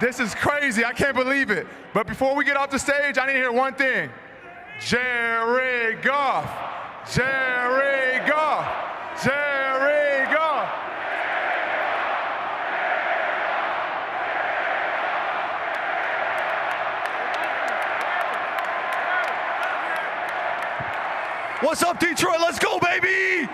This is crazy. I can't believe it. But before we get off the stage, I need to hear one thing. Jared Goff. Jared Goff. Jared Goff. What's up, Detroit? Let's go, baby!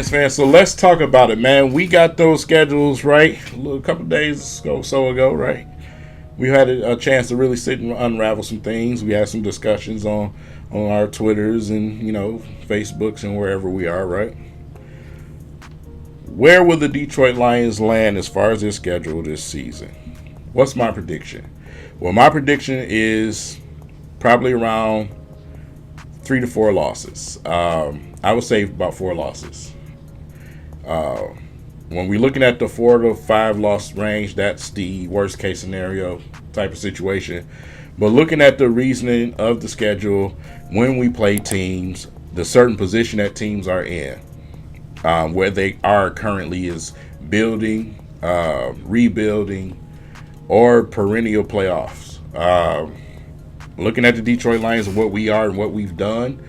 Fans, so let's talk about it, man. We got those schedules right a couple days ago, right? We had a chance to really sit and unravel some things. We had some discussions on our Twitters and Facebooks and wherever we are, right? Where will the Detroit Lions land as far as their schedule this season? What's my prediction? Well, my prediction is probably around 3 to 4 losses. I would say about 4 losses. When we're looking at the 4 to 5 loss range, that's the worst case scenario type of situation. But looking at the reasoning of the schedule, when we play teams, the certain position that teams are in, where they are currently is building, rebuilding, or perennial playoffs. Looking at the Detroit Lions and what we are and what we've done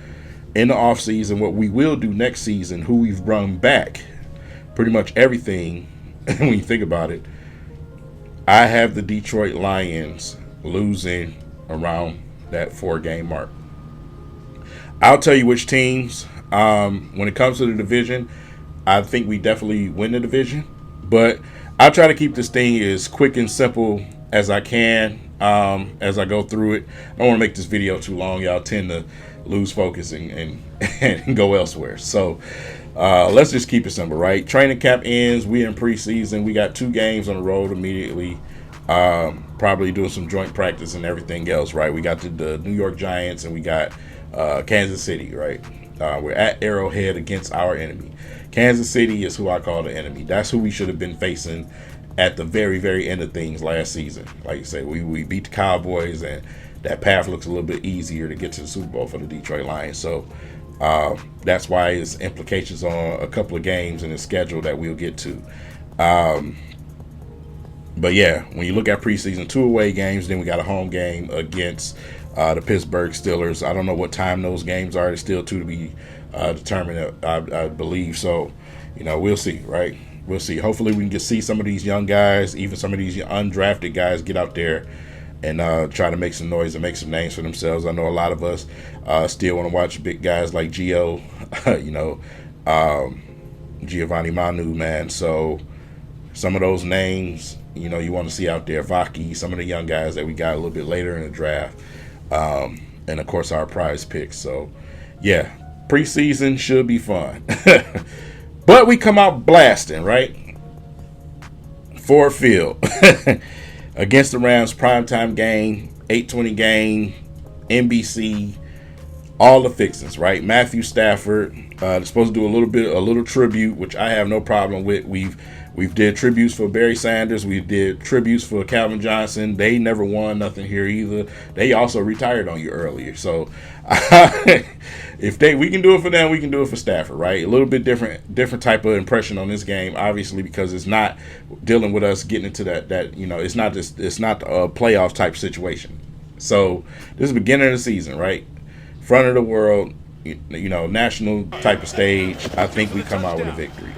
in the offseason, what we will do next season, who we've brought back, pretty much everything, when you think about it, I have the Detroit Lions losing around that 4-game mark. I'll tell you which teams, when it comes to the division, I think we definitely win the division, but I'll try to keep this thing as quick and simple as I can as I go through it. I don't want to make this video too long. Y'all tend to lose focus and go elsewhere. So let's just keep it simple, right? Training camp ends. We in preseason. We got 2 games on the road immediately. Probably doing some joint practice and everything else, right? We got the New York Giants and we got Kansas City, right? We're at Arrowhead against our enemy. Kansas City is who I call the enemy. That's who we should have been facing at the very, very end of things last season. Like you say, we beat the Cowboys, and that path looks a little bit easier to get to the Super Bowl for the Detroit Lions. So that's why it's implications on a couple of games in the schedule that we'll get to. But yeah, when you look at preseason, 2 away games, then we got a home game against the Pittsburgh Steelers. I don't know what time those games are. It's still 2 to be determined, I believe. So, we'll see, right? We'll see. Hopefully we can see some of these young guys, even some of these undrafted guys, get out there and try to make some noise and make some names for themselves. I know a lot of us still want to watch big guys like Gio, Giovanni Manu, man. So some of those names, you want to see out there. Vaki, some of the young guys that we got a little bit later in the draft. And, of course, our prize picks. So, yeah, preseason should be fun. But we come out blasting, right? Ford Field against the Rams, primetime game, 8:20 game, NBC, all the fixings, right? Matthew Stafford, they're supposed to do a little tribute, which I have no problem with. We've did tributes for Barry Sanders. We did tributes for Calvin Johnson. They never won nothing here either. They also retired on you earlier. So if we can do it for them, we can do it for Stafford, right? A little bit different type of impression on this game, obviously, because it's not dealing with us getting into that it's not a playoff type situation. So this is the beginning of the season, right? Front of the world, national type of stage. I think we come out with a victory.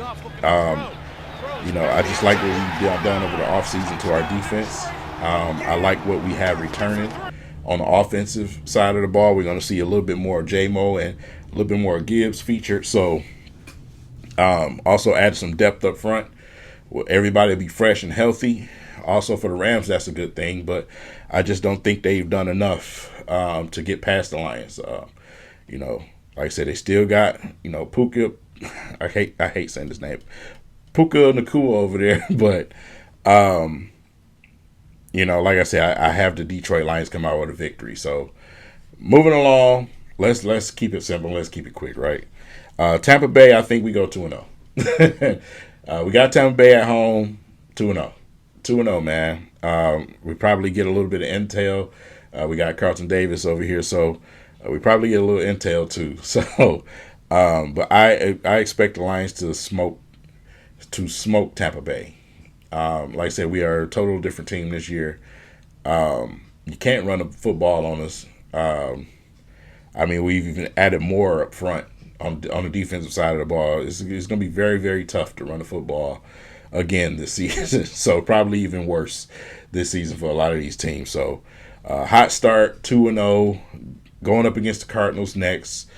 I just like what we've done over the offseason to our defense. I like what we have returning on the offensive side of the ball. We're going to see a little bit more J-Mo and a little bit more Gibbs featured. So also add some depth up front. Everybody will be fresh and healthy. Also for the Rams, that's a good thing. But I just don't think they've done enough to get past the Lions. Like I said, they still got, Puka. I hate saying his name. Puka Nakua over there, but Like I said, I have the Detroit Lions come out with a victory. So moving along, let's keep it simple. Let's keep it quick, right? Tampa Bay, I think we go 2-0. We got Tampa Bay at home, 2-0. 2-0, man. We probably get a little bit of intel. We got Carlton Davis over here, so we probably get a little intel too. So, but I expect the Lions to smoke Tampa Bay. Like I said, we are a total different team this year. You can't run a football on us. We've even added more up front on the defensive side of the ball. It's going to be very, very tough to run the football again this season. So probably even worse this season for a lot of these teams. So hot start, 2-0, going up against the Cardinals next.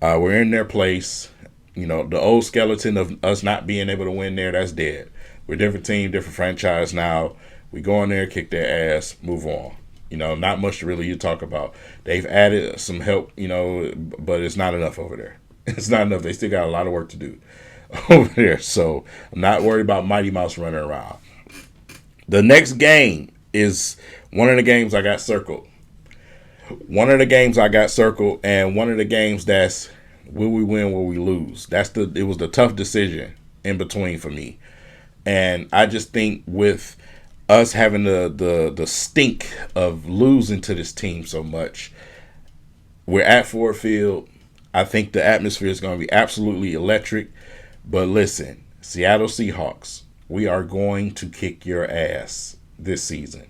We're in their place. The old skeleton of us not being able to win there, that's dead. We're a different team, different franchise now. We go in there, kick their ass, move on. Not much to talk about. They've added some help, but it's not enough over there. It's not enough. They still got a lot of work to do over there. So I'm not worried about Mighty Mouse running around. The next game is one of the games I got circled. And one of the games that's will we win, will we lose? It was the tough decision in between for me. And I just think with us having the stink of losing to this team so much, we're at Ford Field. I think the atmosphere is going to be absolutely electric. But listen, Seattle Seahawks, we are going to kick your ass this season.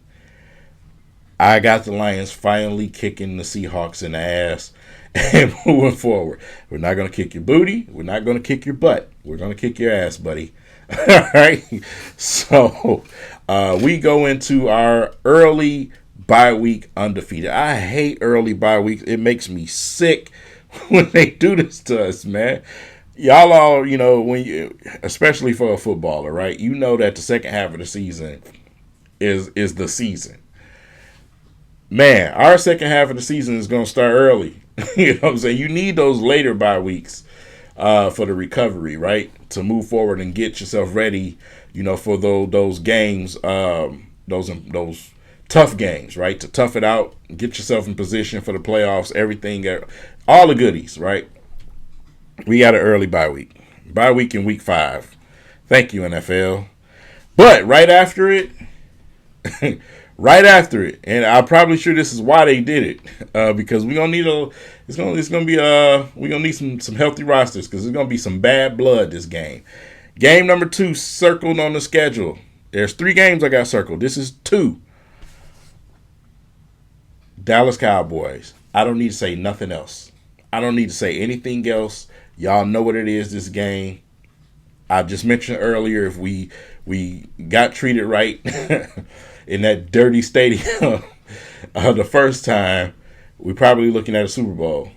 I got the Lions finally kicking the Seahawks in the ass and moving forward. We're not going to kick your booty. We're not going to kick your butt. We're going to kick your ass, buddy. All right. So we go into our early bye week undefeated. I hate early bye weeks. It makes me sick when they do this to us, man. Y'all all, especially for a footballer, right? That the second half of the season is the season. Man, our second half of the season is going to start early. You know what I'm saying? You need those later bye weeks for the recovery, right? To move forward and get yourself ready, for those games, those tough games, right? To tough it out, get yourself in position for the playoffs, everything, all the goodies, right? We got an early bye week. Bye week in week 5. Thank you, NFL. But right after it, and I'm probably sure this is why they did it, because we're gonna need we're gonna need some healthy rosters, because there's gonna be some bad blood this game. Game number 2 circled on the schedule. There's 3 games I got circled. This is 2. Dallas Cowboys. I don't need to say nothing else. I don't need to say anything else. Y'all know what it is, this game. I just mentioned earlier, if we got treated right in that dirty stadium the first time, we're probably looking at a Super Bowl.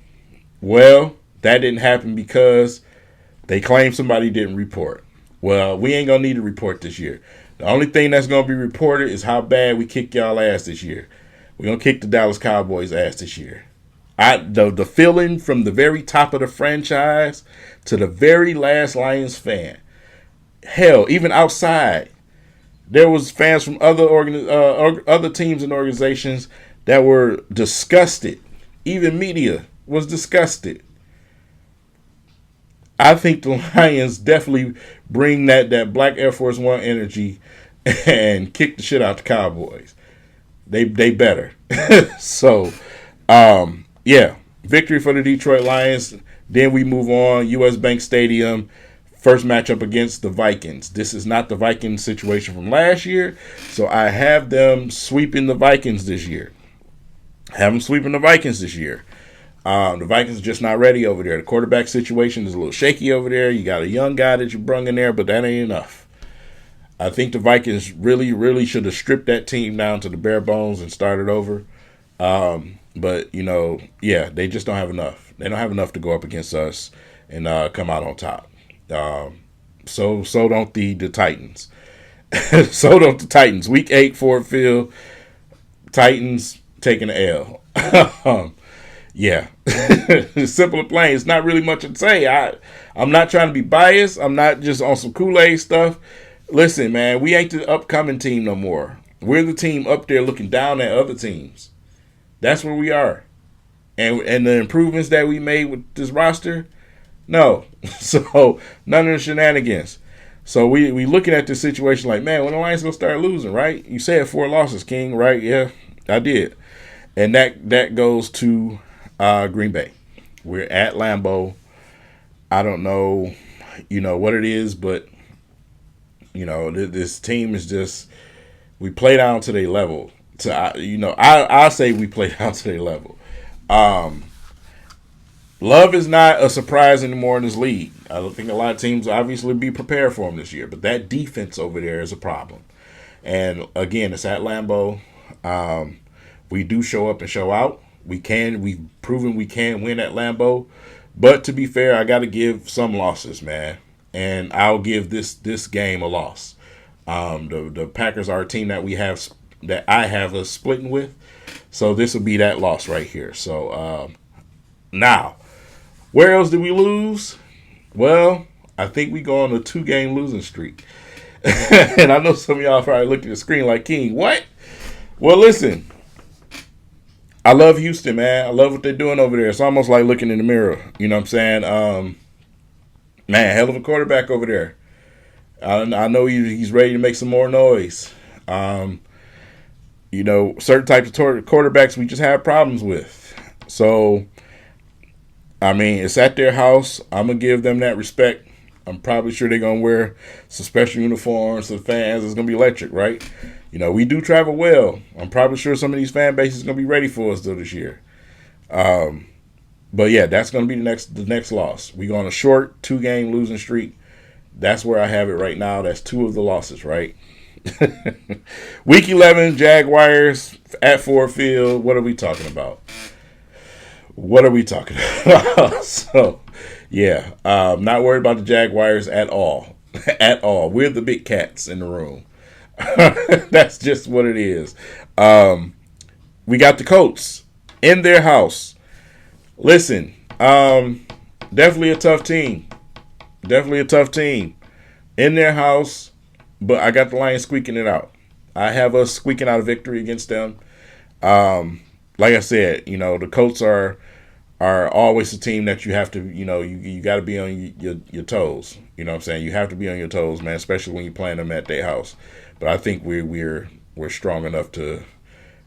Well, that didn't happen because they claimed somebody didn't report. Well, we ain't going to need to report this year. The only thing that's going to be reported is how bad we kick y'all ass this year. We're going to kick the Dallas Cowboys ass this year. The feeling from the very top of the franchise to the very last Lions fan. Hell, even outside, there was fans from other teams and organizations that were disgusted. Even media was disgusted. I think the Lions definitely bring that Black Air Force One energy and kick the shit out the Cowboys. They better. So, yeah, victory for the Detroit Lions. Then we move on. U.S. Bank Stadium. First matchup against the Vikings. This is not the Vikings situation from last year, so I have them sweeping the Vikings this year. The Vikings are just not ready over there. The quarterback situation is a little shaky over there. You got a young guy that you brung in there, but that ain't enough. I think the Vikings really, really should have stripped that team down to the bare bones and started over. But, they just don't have enough. They don't have enough to go up against us and come out on top. So don't the Titans. So don't the Titans. Week 8, Ford Field. Titans taking the L. Yeah. Simple and plain. It's not really much to say. I'm not trying to be biased. I'm not just on some Kool-Aid stuff. Listen, man, we ain't the upcoming team no more. We're the team up there looking down at other teams. That's where we are. And the improvements that we made with this roster, no. So none of the shenanigans. So we looking at this situation like, man, when the Lions gonna start losing, right? You said 4 losses, King, right? Yeah, I did. And that goes to Green Bay. We're at Lambeau. I don't know, what it is, but this team is just, we play down to their level. I say we play down to their level. Love is not a surprise anymore in this league. I don't think a lot of teams obviously be prepared for him this year, but that defense over there is a problem. And again, it's at Lambeau. We do show up and show out. We've proven we can win at Lambeau. But to be fair, I got to give some losses, man. And I'll give this game a loss. The Packers are a team that I have a splitting with. So this will be that loss right here. So now, where else did we lose? Well, I think we go on a 2-game losing streak. And I know some of y'all probably looked at the screen like, King, what? Well, listen. I love Houston, man. I love what they're doing over there. It's almost like looking in the mirror. You know what I'm saying? Man, hell of a quarterback over there. I know he's ready to make some more noise. Certain types of quarterbacks we just have problems with. So, I mean, it's at their house. I'm going to give them that respect. I'm probably sure they're going to wear some special uniforms to the fans. It's going to be electric, right? We do travel well. I'm probably sure some of these fan bases are going to be ready for us, though, this year. But, yeah, that's going to be the next loss. We go on a short 2-game losing streak. That's where I have it right now. That's 2 of the losses, right? Week 11, Jaguars at Ford Field. What are we talking about? So, yeah, not worried about the Jaguars at all. At all. We're the big cats in the room. That's just what it is. We got the Colts in their house. Listen, definitely a tough team. In their house, but I got the Lions squeaking it out. I have us squeaking out a victory against them. Like I said, the Colts are always a team that you have to, you got to be on your toes. You know what I'm saying? You have to be on your toes, man, especially when you're playing them at their house. But I think we're strong enough to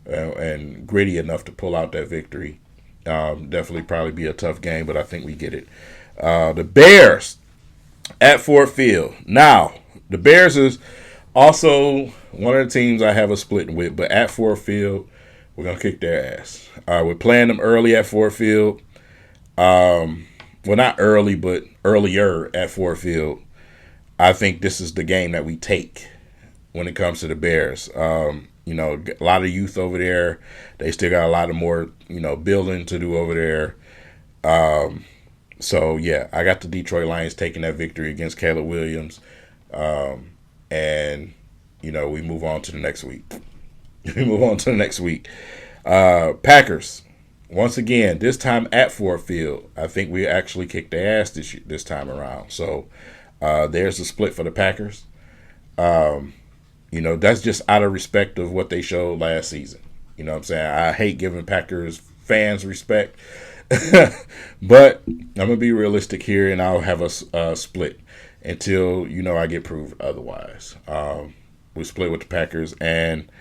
and gritty enough to pull out that victory. Definitely probably be a tough game, but I think we get it. The Bears at Ford Field. Now, the Bears is also one of the teams I have a splitting with, but at Ford Field, we're going to kick their ass. We're playing them early at Ford Field. Well, not early, but earlier at Ford Field. I think this is the game that we take when it comes to the Bears. A lot of youth over there. They still got a lot of more, building to do over there. So, yeah, I got the Detroit Lions taking that victory against Caleb Williams. And, we move on to the next week. Packers, once again, this time at Ford Field. I think we actually kicked their ass this time around. So, there's a split for the Packers. That's just out of respect of what they showed last season. You know what I'm saying? I hate giving Packers fans respect. But I'm going to be realistic here, and I'll have a split until, I get proved otherwise. We split with the Packers, and,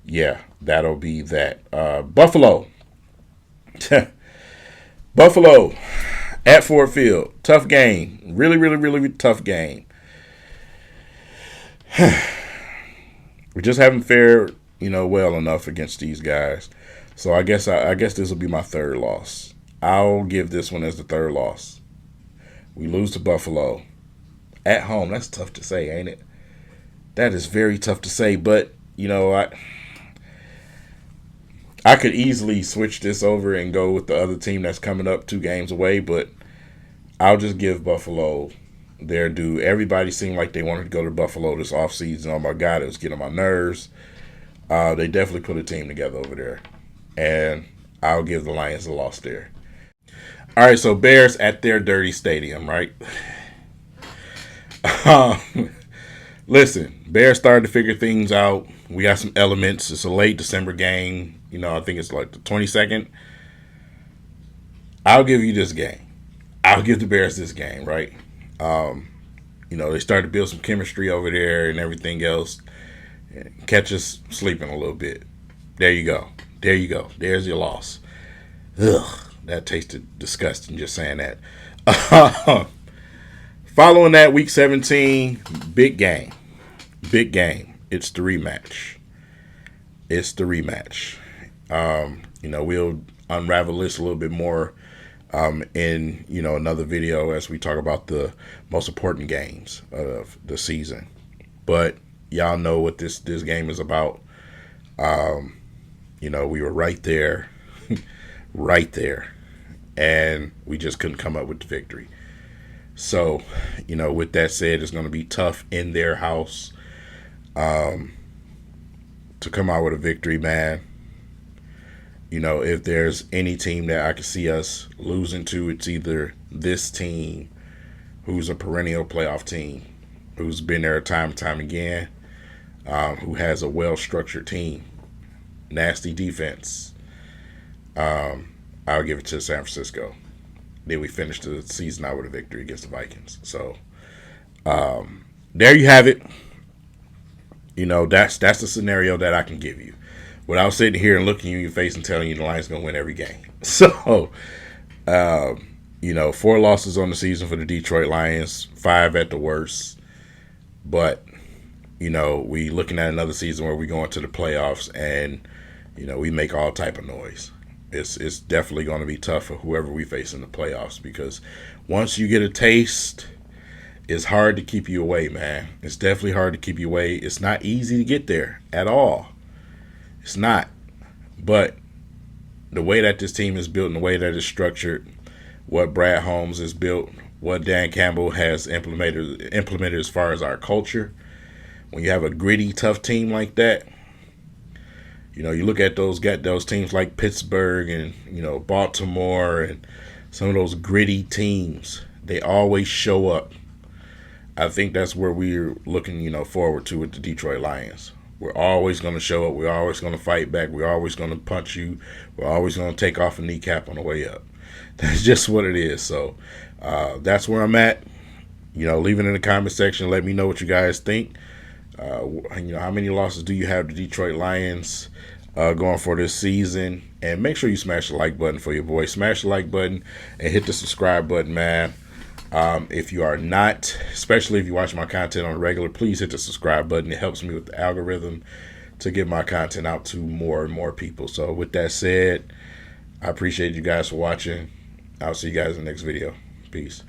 yeah, that'll be that. Buffalo. Buffalo at Ford Field. Tough game. Really, really, really tough game. We just haven't fared, well enough against these guys. So I guess this will be my third loss. I'll give this one as the third loss. We lose to Buffalo at home. That's tough to say, ain't it? That is very tough to say, but I could easily switch this over and go with the other team that's coming up 2 games away, but I'll just give Buffalo their due. Everybody seemed like they wanted to go to Buffalo this offseason. Oh, my God, it was getting on my nerves. They definitely put a team together over there, and I'll give the Lions a loss there. All right, so Bears at their dirty stadium, right? Listen, Bears started to figure things out. We got some elements. It's a late December game. I think it's like the 22nd. I'll give you this game. I'll give the Bears this game, right? They started to build some chemistry over there and everything else. Catch us sleeping a little bit. There you go. There you go. There's your loss. Ugh, that tasted disgusting just saying that. Following that, week 17, big game. Big game. It's the rematch. We'll unravel this a little bit more in another video as we talk about the most important games of the season. But y'all know what this game is about. We were right there, right there, and we just couldn't come up with the victory. So, with that said, it's going to be tough in their house to come out with a victory, man. If there's any team that I could see us losing to, it's either this team, who's a perennial playoff team, who's been there time and time again, who has a well-structured team, nasty defense. I'll give it to San Francisco. Then we finished the season out with a victory against the Vikings. So there you have it. That's the scenario that I can give you without sitting here and looking you in your face and telling you the Lions going to win every game. So, 4 losses on the season for the Detroit Lions, 5 at the worst. But, we looking at another season where we go into the playoffs and, we make all type of noise. It's definitely going to be tough for whoever we face in the playoffs because once you get a taste, it's hard to keep you away, man. It's definitely hard to keep you away. It's not easy to get there at all. It's not. But the way that this team is built and the way that it's structured, what Brad Holmes has built, what Dan Campbell has implemented as far as our culture, when you have a gritty, tough team like that, you look at those teams like Pittsburgh and, Baltimore and some of those gritty teams, they always show up. I think that's where we're looking, forward to with the Detroit Lions. We're always going to show up. We're always going to fight back. We're always going to punch you. We're always going to take off a kneecap on the way up. That's just what it is. So that's where I'm at. Leave it in the comment section. Let me know what you guys think. How many losses do you have the Detroit Lions going for this season? And make sure you smash the like button for your boy. Smash the like button and hit the subscribe button, man. If you are not, especially if you watch my content on the regular, please hit the subscribe button. It helps me with the algorithm to get my content out to more and more people. So with that said, I appreciate you guys for watching. I'll see you guys in the next video. Peace.